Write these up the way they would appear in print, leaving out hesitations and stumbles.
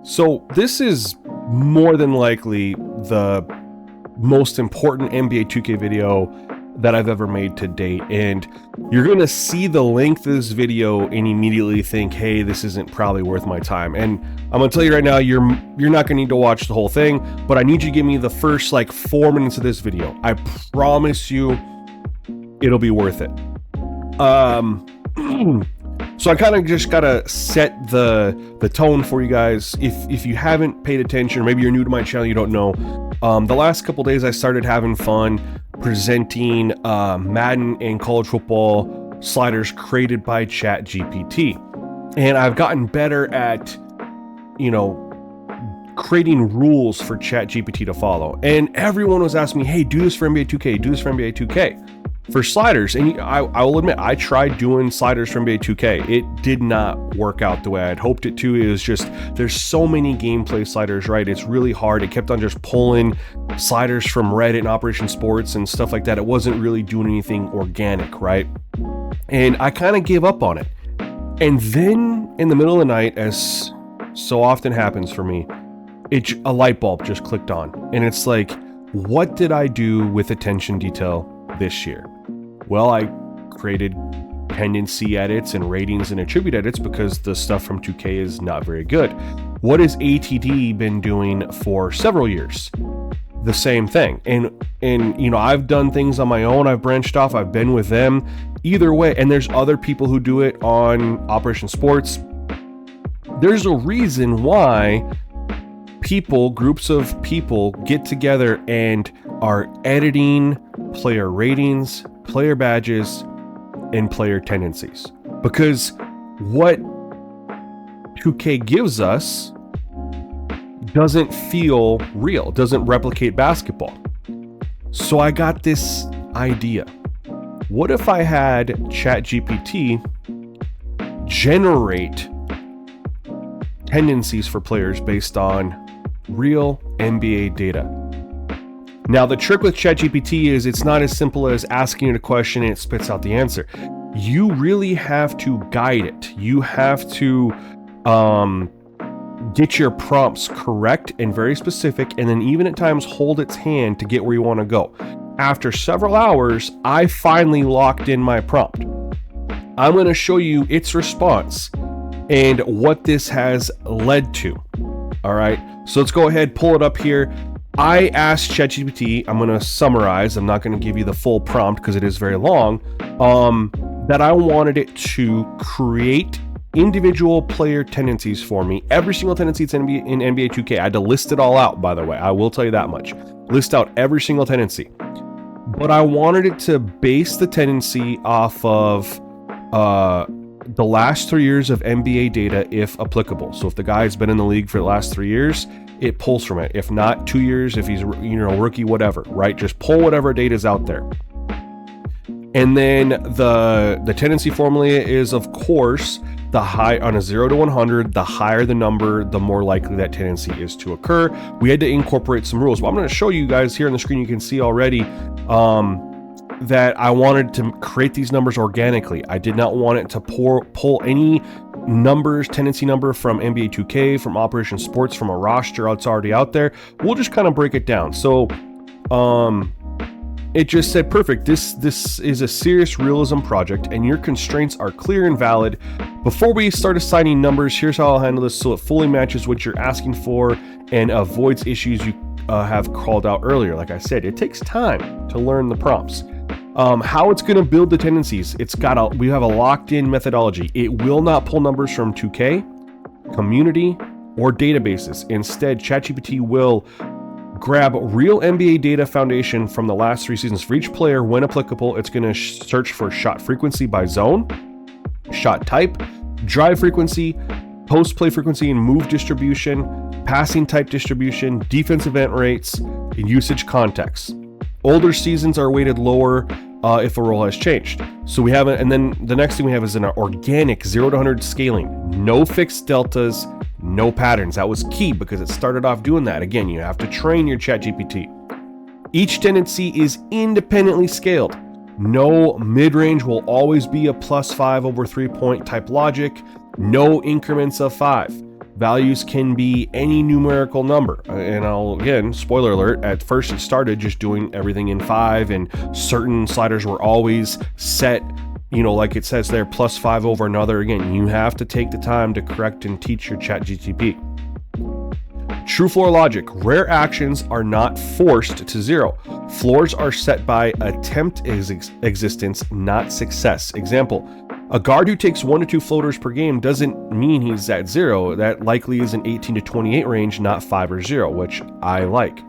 So this is more than likely the most important NBA 2K video that I've ever made to date, and you're going to see the length of this video and immediately think, hey, this isn't probably worth my time. And I'm going to tell you right now, you're not going to need to watch the whole thing, but I need you to give me the first 4 minutes of this video. I promise you it'll be worth it. So I kind of just gotta set the tone for you guys. If you haven't paid attention, or maybe you're new to my channel, you don't know, the last couple days I started having fun presenting Madden and college football sliders created by ChatGPT, and I've gotten better at creating rules for ChatGPT to follow. And everyone was asking me, hey, do this for NBA 2K, do this for NBA 2K. For sliders, and I will admit, I tried doing sliders from NBA 2K. It did not work out the way I'd hoped it to. It was just, there's so many gameplay sliders, right? It's really hard. It kept on just pulling sliders from Reddit and Operation Sports and stuff like that. It wasn't really doing anything organic, right? And I kind of gave up on it. And then in the middle of the night, as so often happens for me, a light bulb just clicked on. And it's like, what did I do with attention detail this year? Well, I created tendency edits and ratings and attribute edits because the stuff from 2K is not very good. What has ATD been doing for several years? The same thing. And I've done things on my own. I've branched off. I've been with them. Either way, and there's other people who do it on Operation Sports. There's a reason why groups of people get together and are editing player ratings, player badges, and player tendencies. Because what 2K gives us doesn't feel real, doesn't replicate basketball. So I got this idea. What if I had ChatGPT generate tendencies for players based on real NBA data? Now, the trick with ChatGPT is it's not as simple as asking it a question and it spits out the answer. You really have to guide it. You have to get your prompts correct and very specific, and then even at times hold its hand to get where you want to go. After several hours, I finally locked in my prompt. I'm going to show you its response and what this has led to. All right, so let's go ahead, pull it up here. I asked ChatGPT, I'm going to summarize, I'm not going to give you the full prompt because it is very long, that I wanted it to create individual player tendencies for me. Every single tendency that's in NBA 2K. I had to list it all out, by the way. I will tell you that much. List out every single tendency. But I wanted it to base the tendency off of the last 3 years of NBA data, if applicable. So if the guy's been in the league for the last 3 years, it pulls from it. If not, 2 years, if he's rookie, whatever, right? Just pull whatever data is out there. And then the tendency formula is, of course, the high on a 0 to 100, the higher the number, the more likely that tendency is to occur. We had to incorporate some rules. Well, I'm going to show you guys here on the screen. You can see already that I wanted to create these numbers organically. I did not want it to pull any numbers, tendency number from NBA 2K, from Operation Sports, from a roster that's already out there. We'll just kind of break it down. So it just said, perfect, this is a serious realism project and your constraints are clear and valid. Before we start assigning numbers, here's how I'll handle this so it fully matches what you're asking for and avoids issues you have called out earlier. Like I said, it takes time to learn the prompts. How it's going to build the tendencies, we have a locked-in methodology. It will not pull numbers from 2K, community, or databases. Instead, ChatGPT will grab real NBA data foundation from the last 3 seasons. For each player, when applicable, it's going to search for shot frequency by zone, shot type, drive frequency, post-play frequency and move distribution, passing type distribution, defense event rates, and usage context. Older seasons are weighted lower if a role has changed. So we have and then the next thing we have is an organic 0 to 100 scaling. No fixed deltas, no patterns. That was key because it started off doing that. Again, you have to train your ChatGPT. Each tendency is independently scaled. No mid-range will always be a +5 over 3-point type logic. No increments of 5. Values can be any numerical number. And again, spoiler alert, at first it started just doing everything in 5, and certain sliders were always set, like it says there, +5 over another. Again, you have to take the time to correct and teach your ChatGPT. True floor logic. Rare actions are not forced to 0. Floors are set by attempt existence, not success. Example, a guard who takes 1 to 2 floaters per game doesn't mean he's at 0. That likely is an 18 to 28 range, not 5 or 0, which I like.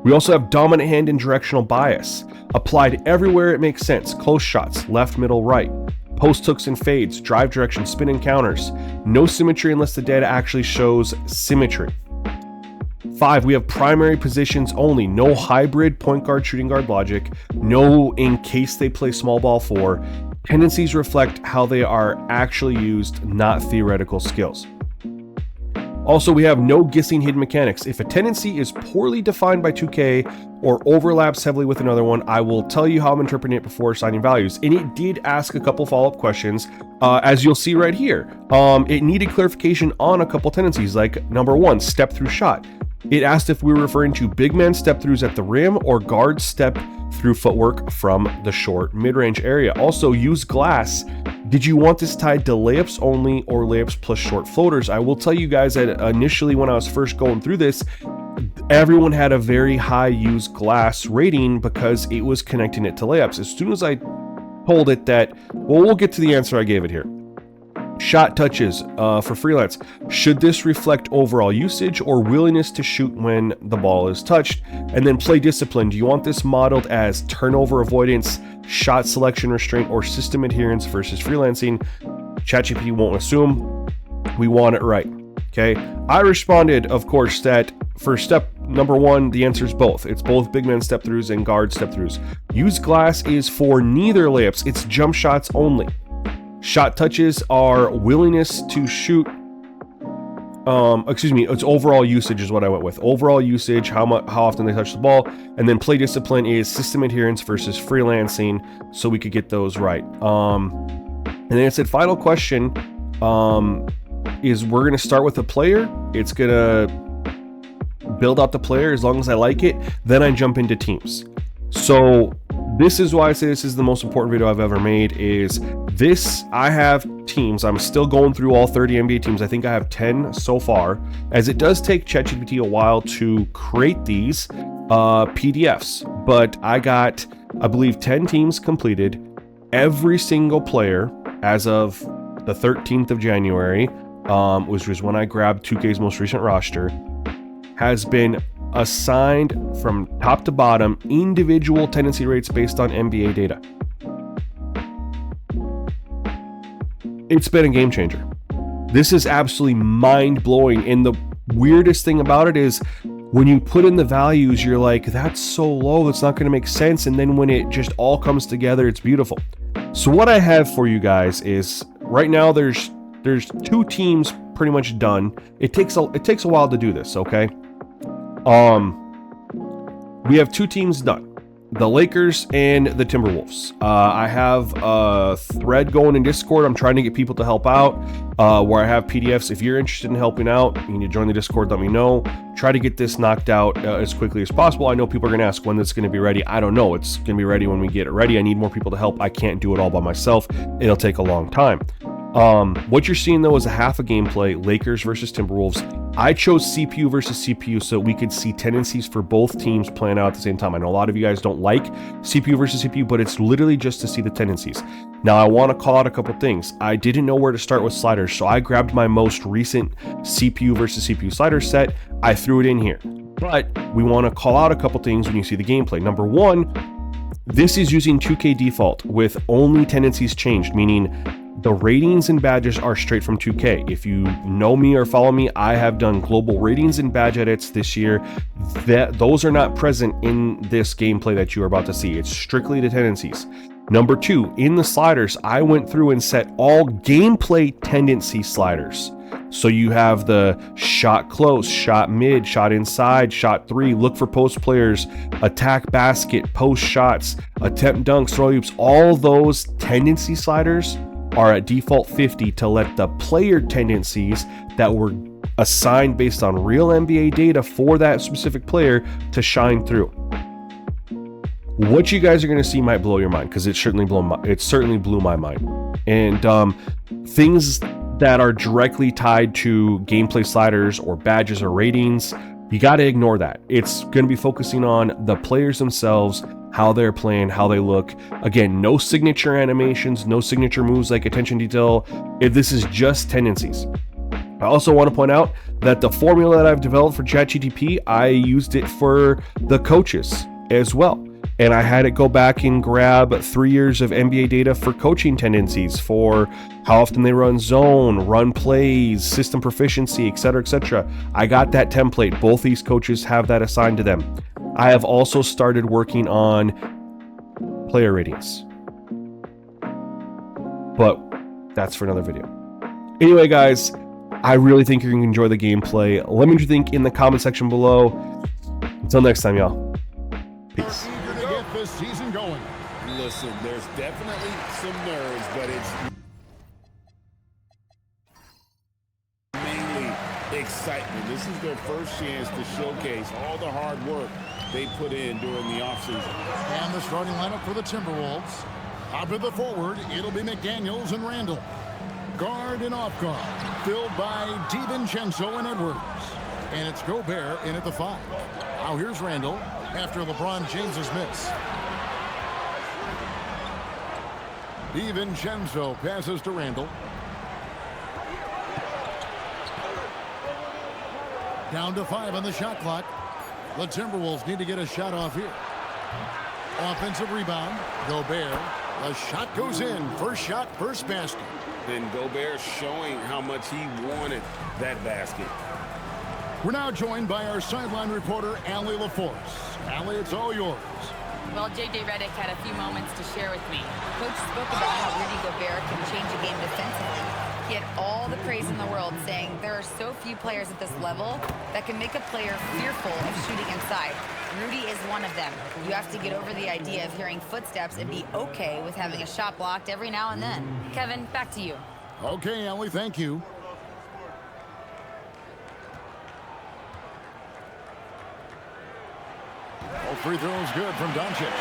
We also have dominant hand and directional bias. Applied everywhere it makes sense. Close shots, left, middle, right. Post hooks and fades, drive direction, spin and counters. No symmetry unless the data actually shows symmetry. 5, we have primary positions only. No hybrid point guard, shooting guard logic. No in case they play small ball 4. Tendencies reflect how they are actually used, not theoretical skills. Also, we have no guessing hidden mechanics. If a tendency is poorly defined by 2K or overlaps heavily with another one, I will tell you how I'm interpreting it before assigning values. And it did ask a couple follow-up questions, as you'll see right here. It needed clarification on a couple tendencies, like number 1, step through shot. It asked if we were referring to big man step throughs at the rim or guard step through footwork from the short mid-range area. Also, use glass. Did you want this tied to layups only or layups plus short floaters? I will tell you guys that initially when I was first going through this, everyone had a very high use glass rating because it was connecting it to layups. As soon as I told it that, we'll get to the answer, I gave it here. Shot touches for freelance. Should this reflect overall usage or willingness to shoot when the ball is touched? And then play discipline. Do you want this modeled as turnover avoidance, shot selection restraint, or system adherence versus freelancing? ChatGPT won't assume. We want it right. Okay. I responded, of course, that for step number 1, the answer is both. It's both big man step throughs and guard step throughs. Use glass is for neither layups. It's jump shots only. Shot touches are willingness to shoot. It's overall usage is what I went with. Overall usage, how often they touch the ball, and then play discipline is system adherence versus freelancing, so we could get those right. And then it said final question is we're gonna start with a player. It's gonna build out the player as long as I like it. Then I jump into teams. So this is why I say this is the most important video I've ever made. Is this, I have teams. I'm still going through all 30 NBA teams. I think I have 10 so far, as it does take ChatGPT a while to create these PDFs. But I got, I believe, 10 teams completed. Every single player as of the 13th of January, which was when I grabbed 2K's most recent roster, has been assigned from top to bottom individual tendency rates based on NBA data. It's been a game changer. This is absolutely mind-blowing, and the weirdest thing about it is when you put in the values, you're like, that's so low, it's not going to make sense, and then when it just all comes together, it's beautiful. So what I have for you guys is, right now there's 2 teams pretty much done. It takes a while to do this, okay? We have 2 teams done, the Lakers and the Timberwolves. I have a thread going in Discord. I'm trying to get people to help out, where I have PDFs. If you're interested in helping out, you need to join the Discord, let me know. Try to get this knocked out as quickly as possible. I know people are going to ask when it's going to be ready. I don't know. It's going to be ready when we get it ready. I need more people to help. I can't do it all by myself. It'll take a long time. What you're seeing though is a half a gameplay, Lakers versus Timberwolves. I chose CPU versus CPU so we could see tendencies for both teams playing out at the same time. I know a lot of you guys don't like CPU versus CPU, but it's literally just to see the tendencies. Now, I want to call out a couple things. I didn't know where to start with sliders, so I grabbed my most recent CPU versus CPU slider set. I threw it in here. But we want to call out a couple things when you see the gameplay. Number 1, this is using 2K default with only tendencies changed, meaning the ratings and badges are straight from 2K. If you know me or follow me, I have done global ratings and badge edits this year. Those are not present in this gameplay that you are about to see. It's strictly the tendencies. Number 2, in the sliders, I went through and set all gameplay tendency sliders. So you have the shot close, shot mid, shot inside, shot 3, look for post players, attack basket, post shots, attempt dunks, throw hoops. All those tendency sliders are at default 50 to let the player tendencies that were assigned based on real NBA data for that specific player to shine through. What you guys are going to see might blow your mind, because it certainly blew my mind. And things that are directly tied to gameplay sliders or badges or ratings, you got to ignore that. It's going to be focusing on the players themselves, how they're playing, how they look. Again, no signature animations, no signature moves like attention detail. If this is just tendencies. I also want to point out that the formula that I've developed for ChatGPT, I used it for the coaches as well. And I had it go back and grab 3 years of NBA data for coaching tendencies, for how often they run zone, run plays, system proficiency, etc., etc. I got that template. Both these coaches have that assigned to them. I have also started working on player ratings, but that's for another video. Anyway, guys, I really think you're going to enjoy the gameplay. Let me know what you think in the comment section below. Until next time, y'all. Peace. This season going. Listen, there's definitely some nerves, but it's mainly excitement. This is their first chance to showcase all the hard work they put in during the offseason. And the starting lineup for the Timberwolves. Up at the forward, it'll be McDaniels and Randall. Guard and off guard, filled by DiVincenzo and Edwards. And it's Gobert in at the 5. Now here's Randall after LeBron James's miss. DiVincenzo passes to Randall. Down to 5 on the shot clock. The Timberwolves need to get a shot off here. Offensive rebound. Gobert. The shot goes in. First shot, first basket. And Gobert showing how much he wanted that basket. We're now joined by our sideline reporter, Allie LaForce. Allie, it's all yours. Well, J.J. Redick had a few moments to share with me. Coach spoke about how Rudy Gobert can change a game defensively. He had all the praise in the world, saying there are so few players at this level that can make a player fearful of shooting inside. Rudy is one of them. You have to get over the idea of hearing footsteps and be okay with having a shot blocked every now and then. Kevin, back to you. Okay, Allie, thank you. All free throws good from Doncic.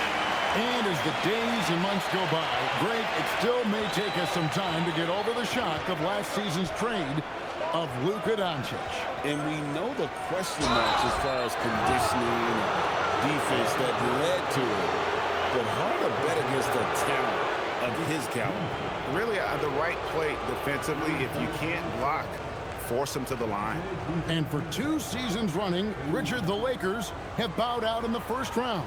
And as the days and months go by, Greg, it still may take us some time to get over the shock of last season's trade of Luka Doncic. And we know the question marks as far as conditioning and defense that led to it. But hard to bet against the talent of his caliber. Really, the right play defensively. If you can't block, force him to the line. And for 2 seasons running, Richard, the Lakers have bowed out in the first round.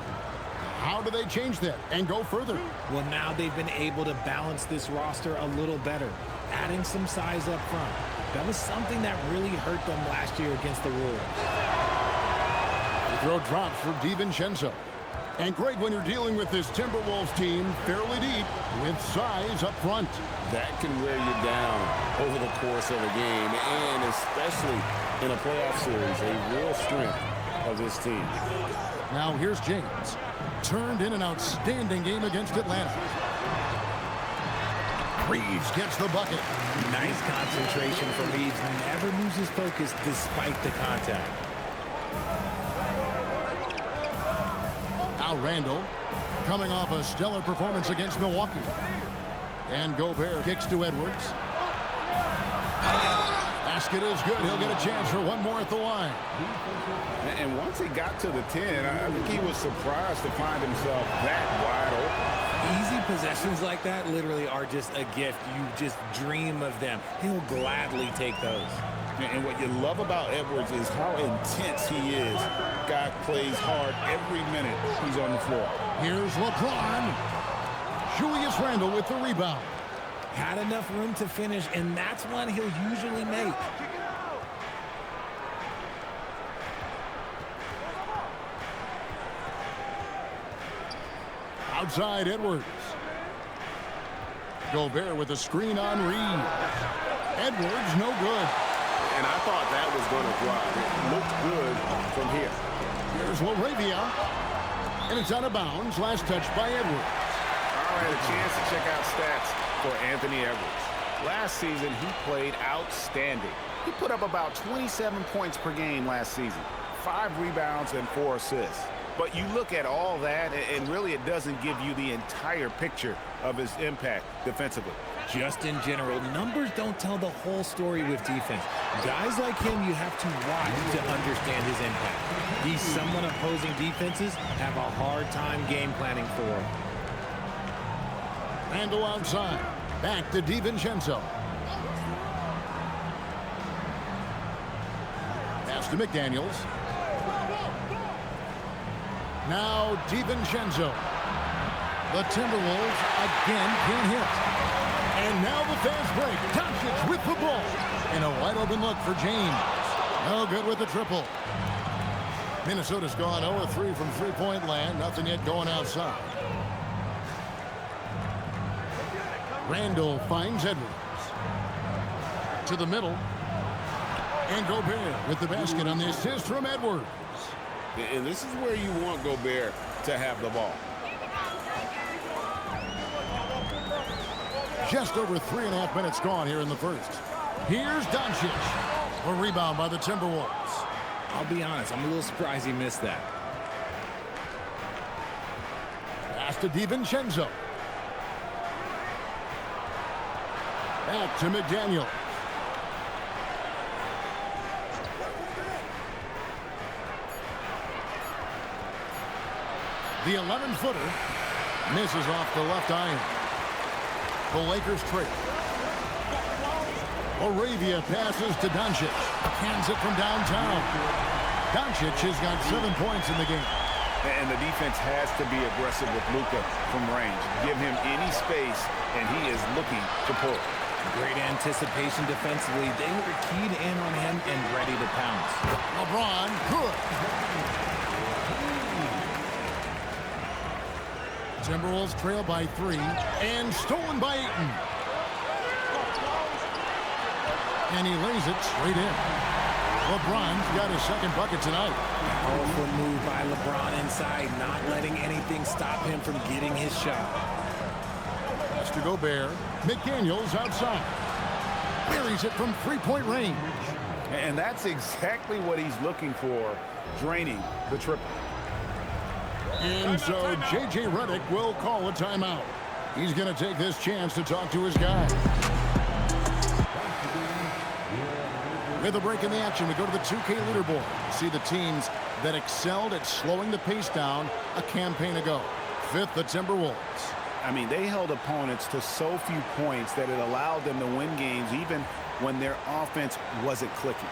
How do they change that and go further? Well, now they've been able to balance this roster a little better, adding some size up front. That was something that really hurt them last year against the Wolves. The throw drops for DiVincenzo. And Greg, when you're dealing with this Timberwolves team fairly deep with size up front, that can wear you down over the course of a game, and especially in a playoff series, a real strength of this team. Now here's James. Turned in an outstanding game against Atlanta. Reeves gets the bucket. Nice concentration for Reeves. Never loses focus despite the contact. Now Randall, coming off a stellar performance against Milwaukee. And Gobert kicks to Edwards. Basket is good. He'll get a chance for one more at the line. And once he got to the 10, I think he was surprised to find himself that wide open. Easy possessions like that literally are just a gift. You just dream of them. He'll gladly take those. And what you love about Edwards is how intense he is. Guy plays hard every minute he's on the floor. Here's LeBron. Julius Randle with the rebound. Had enough room to finish, and that's one he'll usually make. Outside Edwards. Gobert with a screen on Reeves. Edwards, no good. And I thought that was going to drop. It looked good from here. Here's LaRavia. And it's out of bounds. Last touch by Edwards. All right, a chance to check out stats for Anthony Edwards. Last season, he played outstanding. He put up about 27 points per game last season, 5 rebounds and 4 assists. But you look at all that, and really it doesn't give you the entire picture of his impact defensively. Just in general, numbers don't tell the whole story with defense. Guys like him you have to watch to understand his impact. He's someone opposing defenses have a hard time game planning for. Randall outside. Back to DiVincenzo. Pass to McDaniels. Now DiVincenzo. The Timberwolves again can't hit. And now the fast break. Doncic with the ball. And a wide open look for James. No good with the triple. Minnesota's gone 0-3 from three-point land. Nothing yet going outside. Randall finds Edwards. To the middle. And Gobert with the basket on the assist from Edwards. And this is where you want Gobert to have the ball. Just over 3.5 minutes gone here in the first. Here's Doncic. A rebound by the Timberwolves. I'll be honest, I'm a little surprised he missed that. Pass to DiVincenzo. Back to McDaniel. The 11-footer misses off the left iron. The Lakers trail. Moravia passes to Doncic. Hands it from downtown. Doncic has got 7 points in the game. And the defense has to be aggressive with Luka from range. Give him any space, and he is looking to pull. Great anticipation defensively. They were keyed in on him and ready to pounce. LeBron, good. Timberwolves trail by 3 and stolen by Ayton. And he lays it straight in. LeBron's got his second bucket tonight. Powerful move by LeBron inside, not letting anything stop him from getting his shot. That's to Gobert. McDaniels outside. Buries it from three-point range. And that's exactly what he's looking for, draining the triple. And so J.J. Redick will call a timeout. He's going to take this chance to talk to his guys. With a break in the action, we go to the 2K leaderboard. See the teams that excelled at slowing the pace down a campaign ago. 5th, the Timberwolves. I mean, they held opponents to so few points that it allowed them to win games even when their offense wasn't clicking.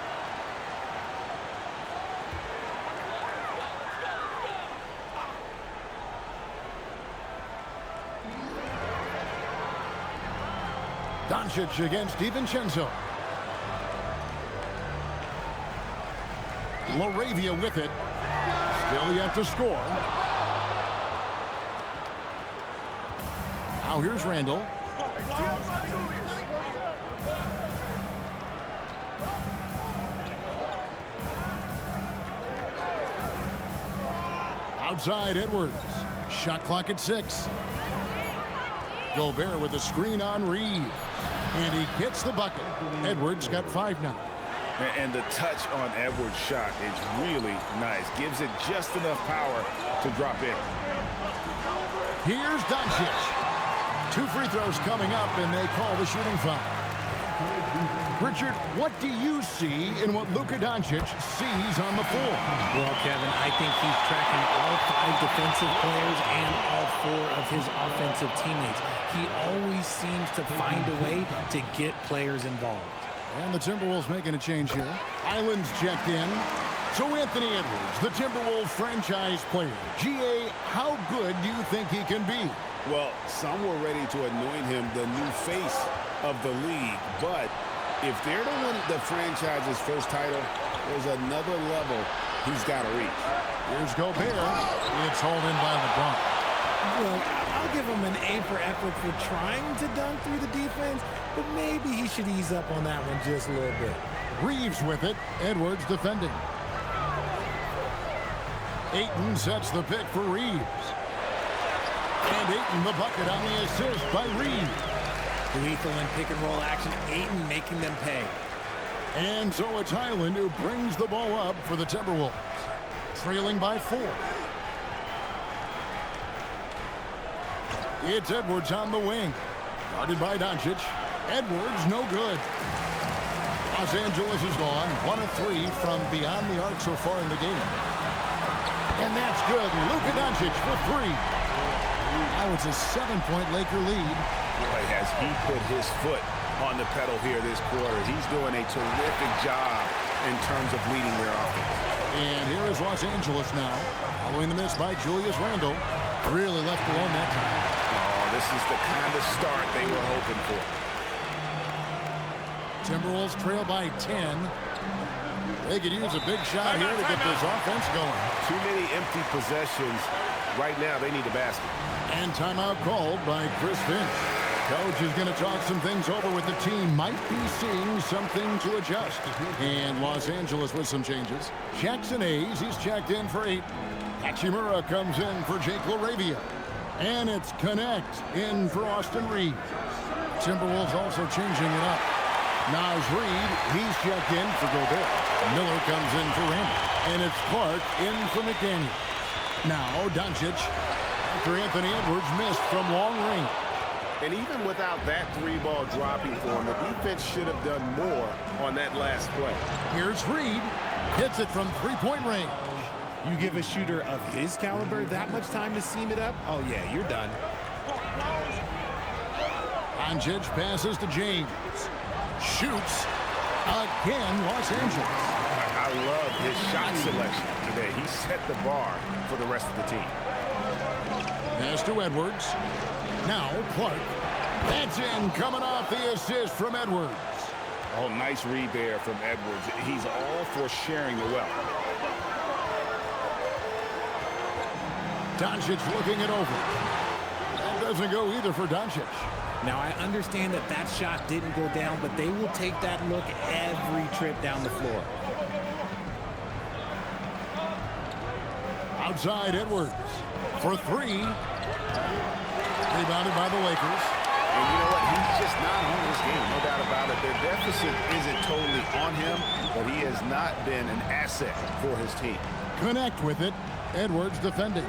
Doncic against DiVincenzo. Moravia with it. Still yet to score. Now here's Randall. Outside Edwards. Shot clock at 6. Gobert with a screen on Reed. And he gets the bucket. Edwards got 5 now. And the touch on Edwards' shot is really nice. Gives it just enough power to drop in. Here's Doncic. 2 free throws coming up, and they call the shooting foul. Richard, what do you see in what Luka Doncic sees on the floor? Well, Kevin, I think he's tracking all 5 defensive players and all 4 of his offensive teammates. He always seems to find a way to get players involved. And the Timberwolves making a change here. Island's checked in. So Anthony Edwards, the Timberwolves franchise player. GA, how good do you think he can be? Well, some were ready to anoint him the new face of the league, but if they're to win the franchise's first title, there's another level he's got to reach. Here's Gobert. It's hauled in by LeBron. Well, I'll give him an A for effort for trying to dunk through the defense, but maybe he should ease up on that one just a little bit. Reeves with it. Edwards defending. Ayton sets the pick for Reeves. And Ayton the bucket on the assist by Reeves. Lethal in pick and roll action. Ayton making them pay. And so it's Highland who brings the ball up for the Timberwolves, trailing by 4. It's Edwards on the wing, guarded by Doncic. Edwards, no good. Los Angeles is gone 1 of 3 from beyond the arc so far in the game. And that's good. Luka Doncic for 3. Now it's a 7-point Laker lead. Boy, has he put his foot on the pedal here this quarter. He's doing a terrific job in terms of leading their offense. And here is Los Angeles now, following the miss by Julius Randle. Really left alone that time. Oh, this is the kind of start they were hoping for. Timberwolves trail by 10. They could use a big shot here to get this offense going. Too many empty possessions. Right now, they need a basket. And timeout called by Chris Finch. Coach is going to talk some things over with the team. Might be seeing something to adjust. And Los Angeles with some changes. Jackson Hayes, he's checked in for 8. Hachimura comes in for Jake LaRavia. And it's Connect in for Austin Reed. Timberwolves also changing it up. Naz Reid, he's checked in for Gobert. Miller comes in for Randle. And it's Clark in for McDaniel. Now Doncic, after Anthony Edwards missed from long range. And even without that 3-ball dropping for him, the defense should have done more on that last play. Here's Reed. Hits it from 3-point range. You give a shooter of his caliber that much time to seam it up? Oh, yeah, you're done. Doncic passes to James. Shoots again, Los Angeles. I love his shot selection today. He set the bar for the rest of the team. Pass to Edwards. Now Clark. That's in, coming off the assist from Edwards. Oh, nice read there from Edwards. He's all for sharing the wealth. Doncic looking it over. That doesn't go either for Doncic. Now, I understand that that shot didn't go down, but they will take that look every trip down the floor. Outside Edwards for 3. Rebounded by the Lakers. And you know what? He's just not on his game, no doubt about it. Their deficit isn't totally on him, but he has not been an asset for his team. Connect with it. Edwards defending.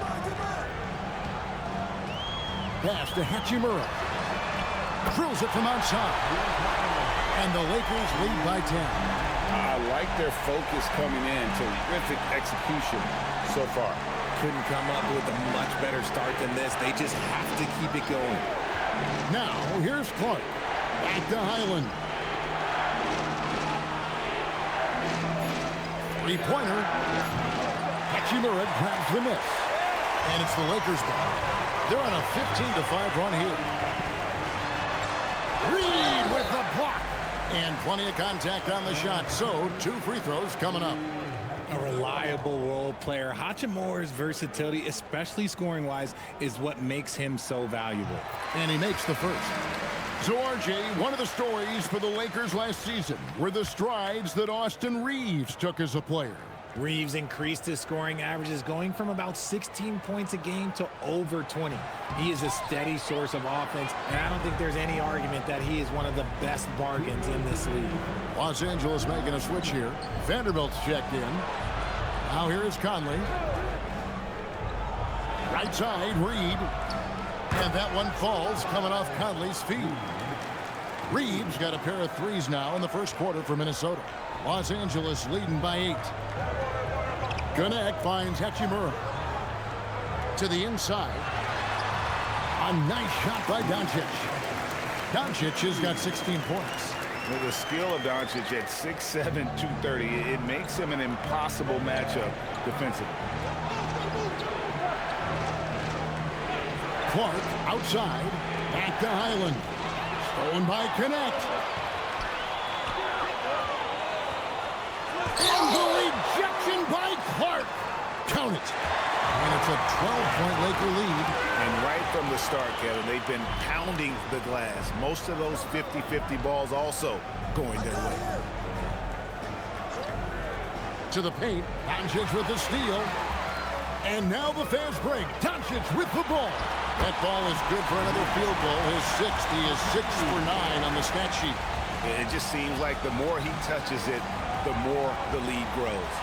Pass to Hachimura. Drills it from outside. And the Lakers lead by 10. I like their focus coming in. Terrific execution so far. Couldn't come up with a much better start than this. They just have to keep it going. Now, here's Clark. Back to Highland. 3-pointer. Hachimura grabs the miss. And it's the Lakers ball. They're on a 15-5 run here. Reed with the block. And plenty of contact on the shot. So, 2 free throws coming up. A reliable role player. Hachimura's versatility, especially scoring-wise, is what makes him so valuable. And he makes the first. So, RJ, one of the stories for the Lakers last season were the strides that Austin Reeves took as a player. Reeves increased his scoring averages, going from about 16 points a game to over 20. He is a steady source of offense, and I don't think there's any argument that he is one of the best bargains in this league. Los Angeles making a switch here. Vanderbilt's checked in. Now here is Conley. Right side, Reed. And that one falls, coming off Conley's feet. Reeves got a pair of threes now in the first quarter for Minnesota. Los Angeles leading by 8. Connect finds Hachimura. To the inside. A nice shot by Doncic. Doncic has got 16 points. With the skill of Doncic at 6'7", 230, it makes him an impossible matchup defensively. Clark outside. Back to Highland. Stolen by Connect. And the rejection by Clark. Count it. And it's a 12-point Laker lead. And right from the start, Kevin, they've been pounding the glass. Most of those 50-50 balls also going their way. To the paint. Doncic with the steal. And now the fast break. Doncic with the ball. That ball is good for another field goal. His 6th. He is 6 for 9 on the stat sheet. It just seems like the more he touches it, the more the lead grows.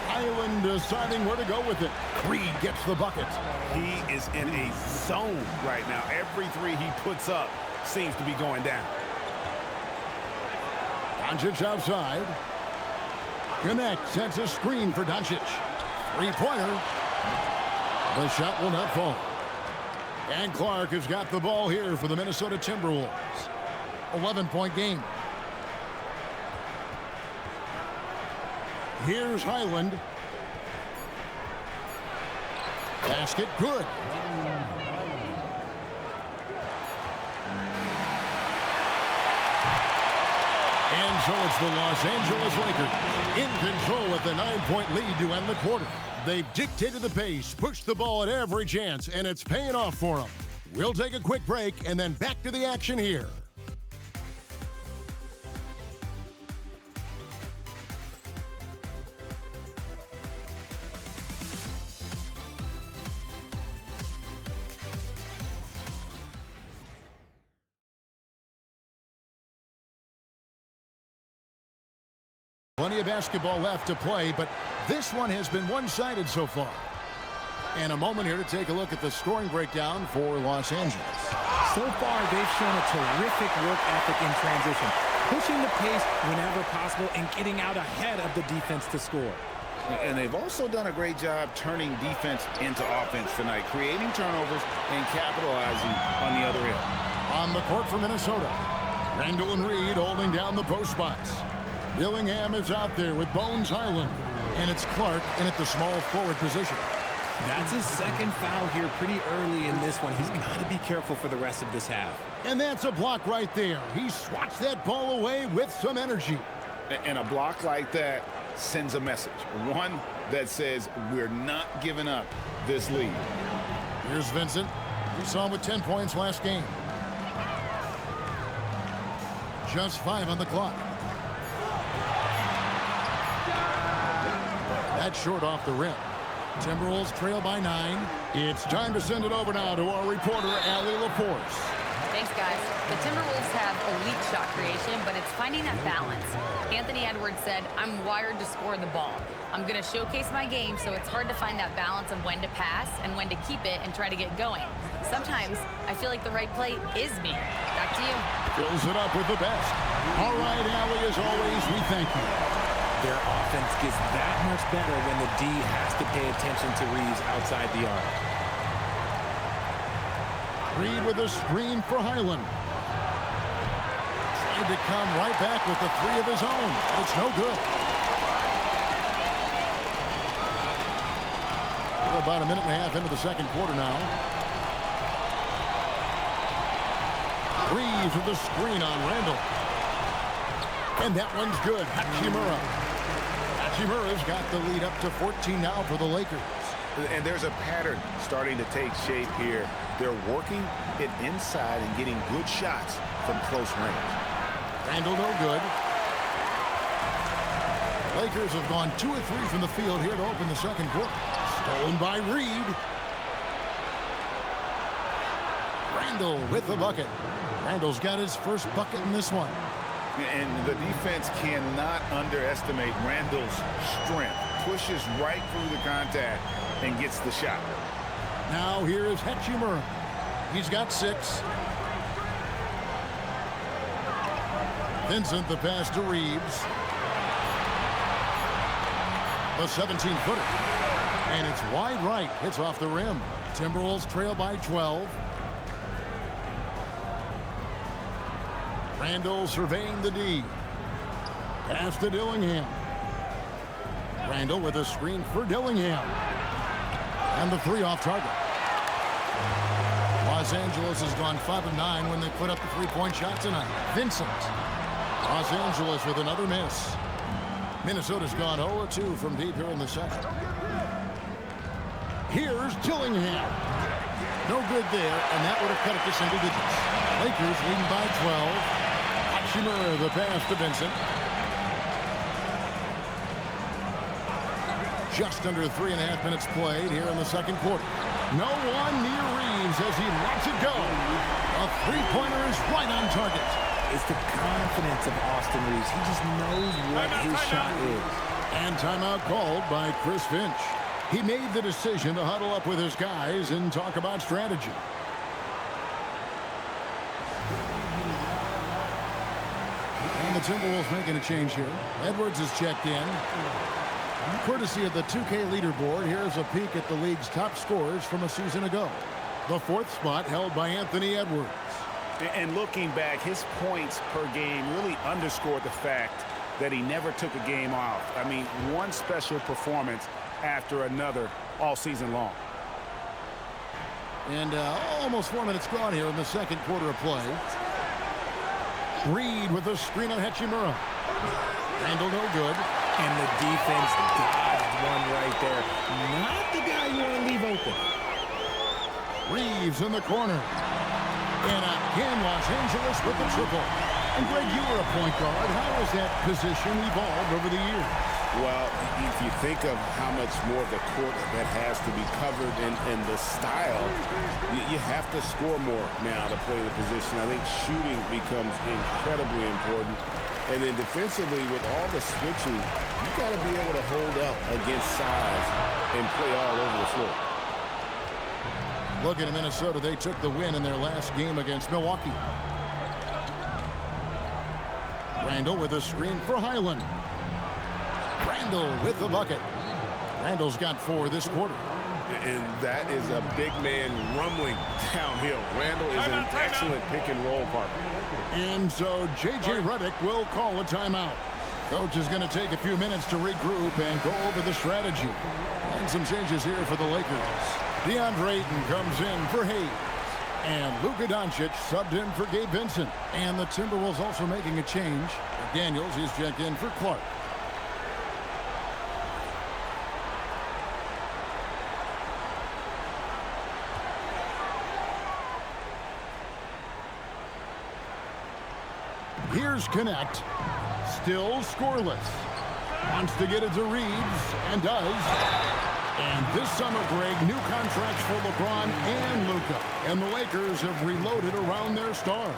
Highland deciding where to go with it. Reed gets the bucket. He is in a zone right now. Every three he puts up seems to be going down. Doncic outside. Connect sets a screen for Doncic. Three-pointer. The shot will not fall. And Clark has got the ball here for the Minnesota Timberwolves. 11-point game. Here's Highland. Basket good. And so it's the Los Angeles Lakers in control with the 9-point lead to end the quarter. They've dictated the pace, pushed the ball at every chance, and it's paying off for them. We'll take a quick break and then back to the action here. Plenty of basketball left to play, but this one has been one-sided so far. And a moment here to take a look at the scoring breakdown for Los Angeles. So far, they've shown a terrific work ethic in transition, pushing the pace whenever possible and getting out ahead of the defense to score. And they've also done a great job turning defense into offense tonight, creating turnovers and capitalizing on the other end. On the court for Minnesota, Randall and Reed holding down the post spots. Dillingham is out there with Bones Highland. And it's Clark in at the small forward position. That's his second foul here pretty early in this one. He's got to be careful for the rest of this half. And that's a block right there. He swats that ball away with some energy. And a block like that sends a message. One that says we're not giving up this lead. Here's Vincent. We saw him with 10 points last game. Just 5 on the clock. That's short off the rim. Timberwolves trail by 9. It's time to send it over now to our reporter, Allie LaForce. Thanks, guys. The Timberwolves have elite shot creation, but it's finding that balance. Anthony Edwards said, "I'm wired to score the ball. I'm going to showcase my game, so it's hard to find that balance of when to pass and when to keep it and try to get going. Sometimes I feel like the right play is me." Back to you. Fills it up with the best. All right, Allie, as always, we thank you. Their offense gets that much better when the D has to pay attention to Reeves outside the arc. Reed with a screen for Highland. Tried to come right back with the 3 of his own. It's no good. We're about a minute and a half into the second quarter now. Reeves with a screen on Randall. And that one's good. Hachimura. Hachimura's got the lead up to 14 now for the Lakers. And there's a pattern starting to take shape here. They're working it inside and getting good shots from close range. Randall no good. Lakers have gone 2 of 3 from the field here to open the second quarter. Stolen by Reed. Randall with the bucket. Randall's got his first bucket in this one. And the defense cannot underestimate Randall's strength. Pushes right through the contact and gets the shot. Now here is Hachimura. He's got 6. Vincent the pass to Reeves. The 17-footer. And it's wide right. Hits off the rim. Timberwolves trail by 12. Randall surveying the D. Pass to Dillingham. Randall with a screen for Dillingham. And the 3 off target. Los Angeles has gone 5 of 9 when they put up the 3-point shot tonight. Vincent. Los Angeles with another miss. Minnesota's gone 0 of 2 from deep here in the second. Here's Dillingham. No good there, and that would have cut it to single digits. Lakers leading by 12. Hachimura the pass to Vincent. Just under 3.5 minutes played here in the second quarter. No one near Reeves as he lets it go. A three-pointer is right on target. It's the confidence of Austin Reeves. He just knows what his shot is. And timeout called by Chris Finch. He made the decision to huddle up with his guys and talk about strategy. And the Timberwolves making a change here. Edwards is checked in. Courtesy of the 2K leaderboard, here's a peek at the league's top scorers from a season ago. The fourth spot held by Anthony Edwards. And looking back, his points per game really underscored the fact that he never took a game off. I mean, one special performance after another all season long. And almost 4 minutes gone here in the second quarter of play. Reed with a screen on Hachimura. Randall no good. And the defense dodged one right there. Not the guy you want to leave open. Reeves in the corner. And again, Los Angeles with the triple. And Greg, you were a point guard. How has that position evolved over the years? Well, if you think of how much more of the court that has to be covered and the style, you have to score more now to play the position. I think shooting becomes incredibly important. And then defensively, with all the switching, you got to be able to hold up against size and play all over the floor. Looking at Minnesota, they took the win in their last game against Milwaukee. Randall with a screen for Highland. Randall with the bucket. Randall's got 4 this quarter. And that is a big man rumbling downhill. Randall is an excellent pick-and-roll partner. And so J.J. Redick will call a timeout. Coach is going to take a few minutes to regroup and go over the strategy. And some changes here for the Lakers. DeAndre Ayton comes in for Hayes. And Luka Doncic subbed in for Gabe Vincent. And the Timberwolves also making a change. Daniels is checked in for Clark. Here's Connect. Still scoreless. Wants to get it to Reeves, and does. And this summer, Greg, new contracts for LeBron and Luka. And the Lakers have reloaded around their stars.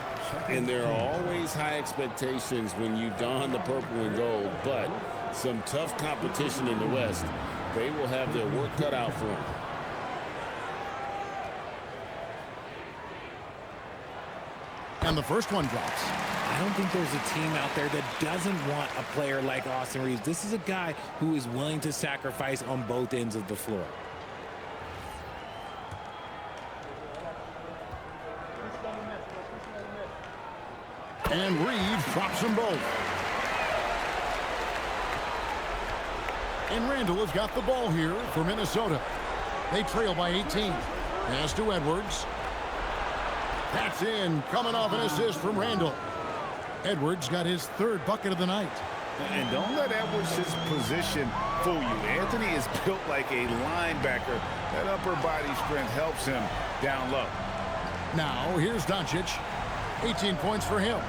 And there are always high expectations when you don the purple and gold, but some tough competition in the West. They will have their work cut out for them. And the first one drops. I don't think there's a team out there that doesn't want a player like Austin Reeves. This is a guy who is willing to sacrifice on both ends of the floor. And Reeves drops them both. And Randall has got the ball here for Minnesota. They trail by 18. Pass to Edwards. That's in, coming off an assist from Randall. Edwards got his 3rd bucket of the night. And don't let Edwards' position fool you. Anthony is built like a linebacker. That upper body strength helps him down low. Now, here's Doncic. 18 points for him.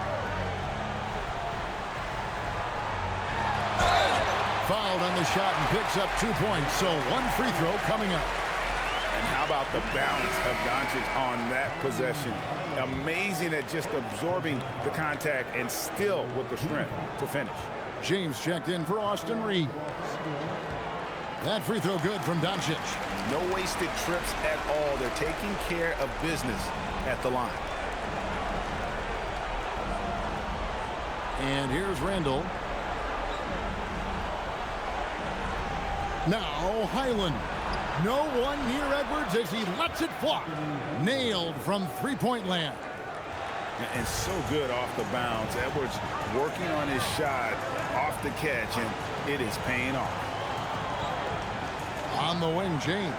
Fouled on the shot and picks up 2 points. So 1 free throw coming up. And how about the balance of Doncic on that possession? Amazing at just absorbing the contact and still with the strength to finish. James checked in for Austin Reeves. That free throw good from Doncic. No wasted trips at all. They're taking care of business at the line. And here's Randall. Now Highland. No one near Edwards as he lets it fly. Nailed from three-point land. And so good off the bounce. Edwards working on his shot off the catch, and it is paying off. On the wing, James.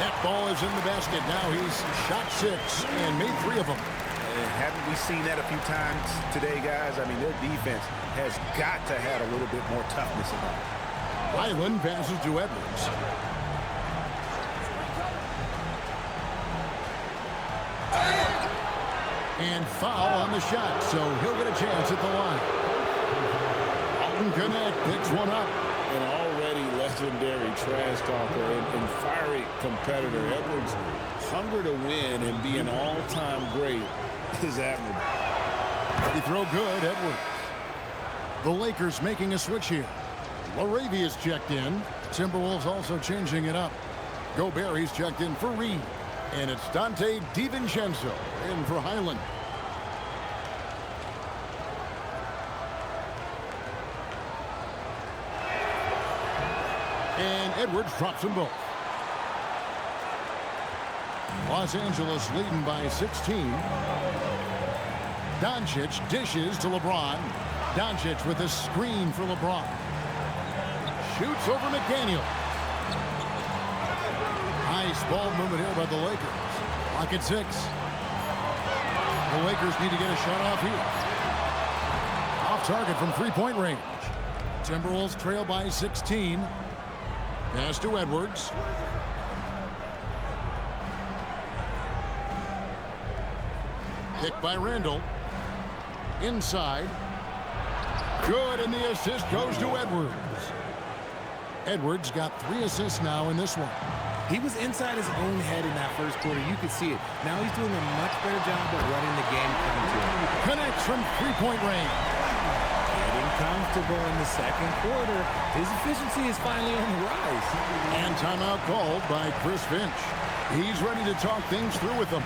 That ball is in the basket. Now he's shot 6 and made 3 of them. And haven't we seen that a few times today, guys? I mean, their defense has got to have a little bit more toughness about it. Highland passes to Edwards. And foul on the shot, so he'll get a chance at the line. Alton Connect picks one up. And already legendary trash talker and fiery competitor. Edwards' hunger to win and be an all-time great is admirable. He throw good, Edwards. The Lakers making a switch here. Laravia's checked in. Timberwolves also changing it up. Gobert, he's checked in for Reed. And it's Dante DiVincenzo in for Highland. And Edwards drops them both. Los Angeles leading by 16. Doncic dishes to LeBron. Doncic with a screen for LeBron. Shoots over McDaniel. Nice ball movement here by the Lakers. Clock at 6. The Lakers need to get a shot off here. Off target from three-point range. Timberwolves trail by 16. Pass to Edwards. Picked by Randall. Inside. Good, and the assist goes to Edwards. Edwards got 3 assists now in this one. He was inside his own head in that first quarter. You could see it. Now he's doing a much better job of running the game coming to him. Connects from three-point range. Getting comfortable in the second quarter. His efficiency is finally on the rise. And timeout called by Chris Finch. He's ready to talk things through with them.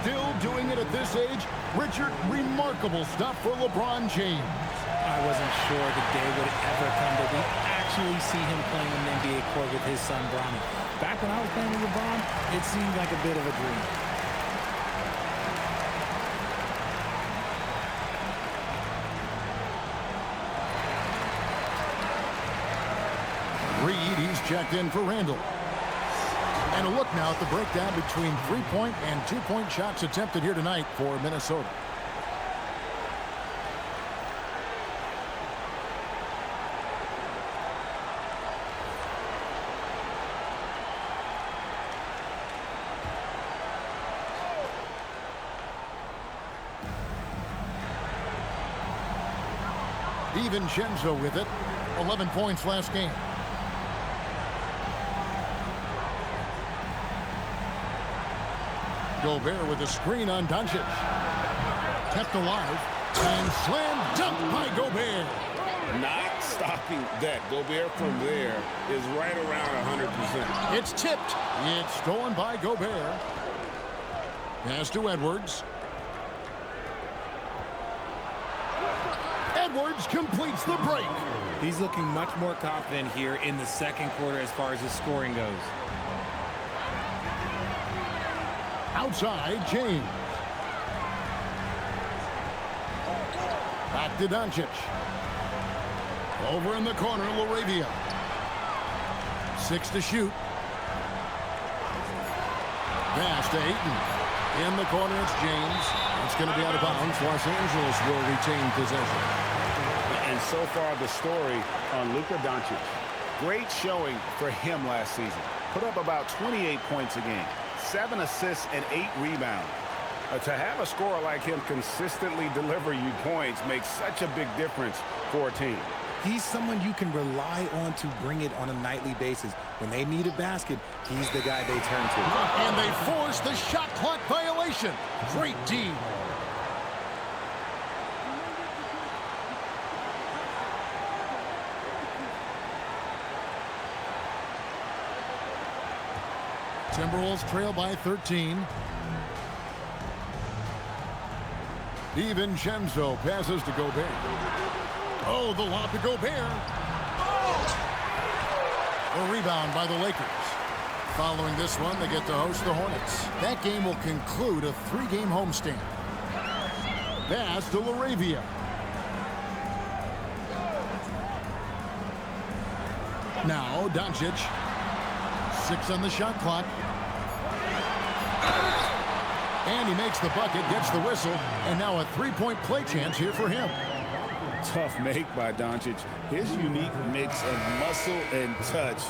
Still doing it at this age. Richard, remarkable stuff for LeBron James. I wasn't sure the day would ever come that we actually see him playing on the NBA court with his son, Bronny. Back when I was playing with LeBron, it seemed like a bit of a dream. Reed, he's checked in for Randall. And a look now at the breakdown between three-point and two-point shots attempted here tonight for Minnesota. DiVincenzo with it. 11 points last game. Gobert with a screen on Doncic. Kept alive. And slam dunk by Gobert. Not stopping that. Gobert from there is right around 100%. It's tipped. It's stolen by Gobert. Pass to Edwards. Edwards completes the break. He's looking much more confident here in the second quarter as far as his scoring goes. Outside, James. Back to Doncic. Over in the corner, Laravia. 6 to shoot. Pass to Ayton. In the corner, it's James. It's going to be out of bounds. Los Angeles will retain possession. And so far, the story on Luka Doncic. Great showing for him last season. Put up about 28 points a game. 7 assists and 8 rebounds. To have a scorer like him consistently deliver you points makes such a big difference for a team. He's someone you can rely on to bring it on a nightly basis. When they need a basket, he's the guy they turn to. And they force the shot clock violation. Great D. Timberwolves trail by 13. DiVincenzo passes to Gobert. Oh, the lob to Gobert. A rebound by the Lakers. Following this one, they get to host the Hornets. That game will conclude a 3-game homestand. Pass to Laravia. Now, Doncic. 6 on the shot clock. And he makes the bucket, gets the whistle, and now a 3-point play chance here for him. Tough make by Doncic. His unique mix of muscle and touch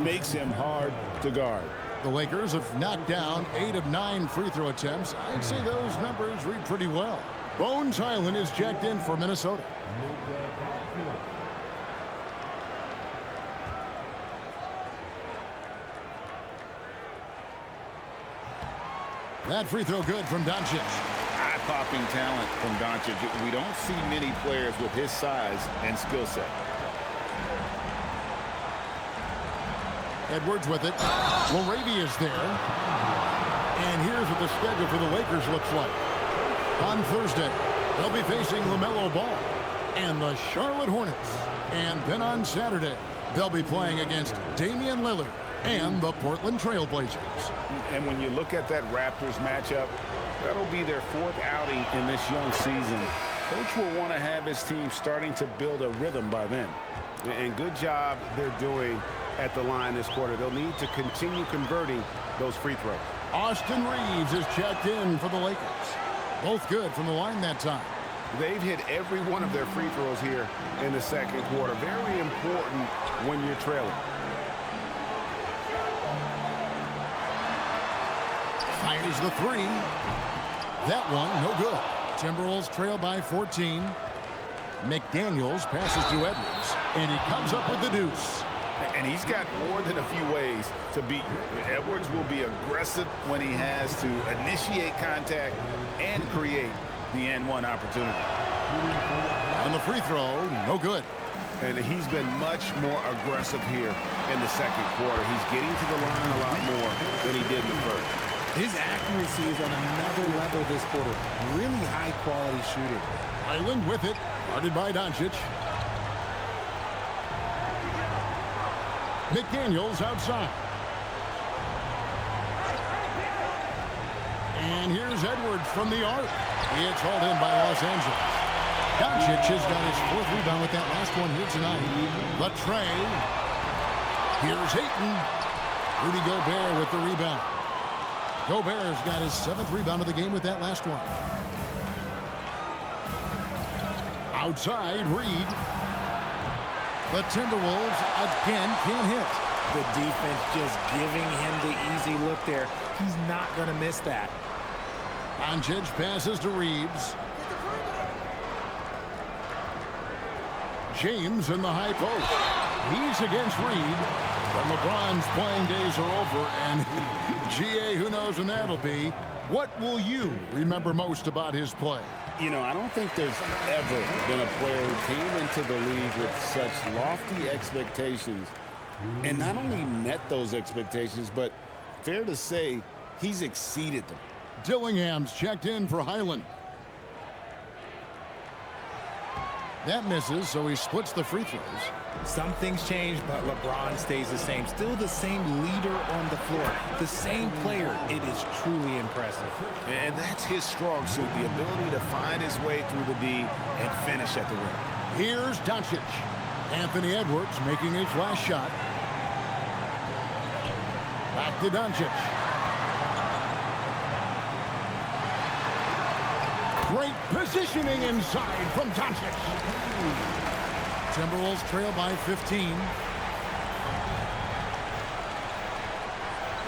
makes him hard to guard. The Lakers have knocked down 8 of 9 free throw attempts. I'd say those numbers read pretty well. Bones Highland is checked in for Minnesota. That free throw good from Doncic. Eye-popping talent from Doncic. We don't see many players with his size and skill set. Edwards with it. Laravia's there. And here's what the schedule for the Lakers looks like. On Thursday, they'll be facing LaMelo Ball and the Charlotte Hornets. And then on Saturday, they'll be playing against Damian Lillard and the Portland Trail Blazers. And when you look at that Raptors matchup, that'll be their fourth outing in this young season. Coach will want to have his team starting to build a rhythm by then. And good job they're doing at the line this quarter. They'll need to continue converting those free throws. Austin Reeves is checked in for the Lakers. Both good from the line that time. They've hit every one of their free throws here in the second quarter. Very important when you're trailing. Fires the three. That one, no good. Timberwolves trail by 14. McDaniels passes to Edwards, and he comes up with the deuce. And he's got more than a few ways to beat you. Edwards will be aggressive when he has to initiate contact and create the N1 opportunity. On the free throw, no good. And he's been much more aggressive here in the second quarter. He's getting to the line a lot more than he did in the first. His accuracy is on another level this quarter. Really high-quality shooting. Island with it, guarded by Doncic. McDaniels outside. And here's Edwards from the arc. It's hauled in by Los Angeles. Doncic has got his fourth rebound with that last one here tonight. The tray. Here's Ayton. Rudy Gobert with the rebound. Gobert's got his seventh rebound of the game with that last one. Outside, Reed. The Timberwolves again can't hit. The defense just giving him the easy look there. He's not going to miss that. Doncic passes to Reeves. James in the high post. He's against Reed. But LeBron's playing days are over, and GA, who knows when that'll be. What will you remember most about his play? You know, I don't think there's ever been a player who came into the league with such lofty expectations and not only met those expectations, but fair to say, he's exceeded them. Dillingham's checked in for Highland. That misses, so he splits the free throws. Some things change, but LeBron stays the same. Still the same leader on the floor. The same player. It is truly impressive. And that's his strong suit, the ability to find his way through the D and finish at the rim. Here's Doncic. Anthony Edwards making a flash shot. Back to Doncic. Great positioning inside from Doncic. Timberwolves trail by 15.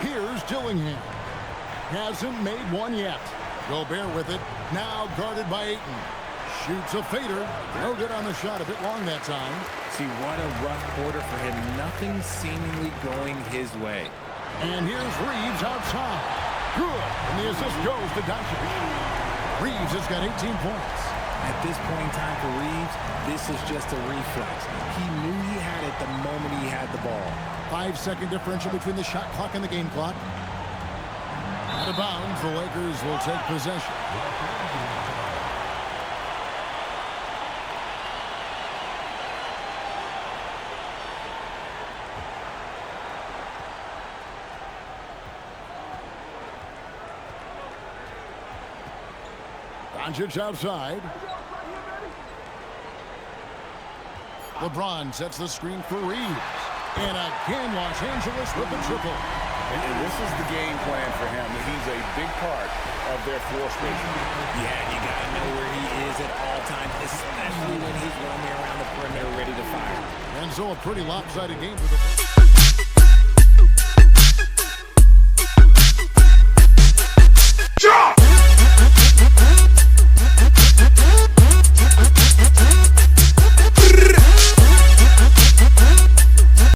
Here's Dillingham. Hasn't made one yet. Gobert with it. Now guarded by Ayton. Shoots a fader. No good on the shot. A bit long that time. See, what a rough quarter for him. Nothing seemingly going his way. And here's Reeves outside. Good. And the assist goes to Doncic. Reeves has got 18 points. At this point in time for Reeves, this is just a reflex. He knew he had it the moment he had the ball. 5-second differential between the shot clock and the game clock. Out of bounds, the Lakers will take possession. Doncic outside. LeBron sets the screen for Reeves. And again, Los Angeles with the triple. And this is the game plan for him. He's a big part of their floor spacing. Yeah, you got to know where he is at all times, especially when he's roaming around the perimeter ready to fire. And so a pretty lopsided game for the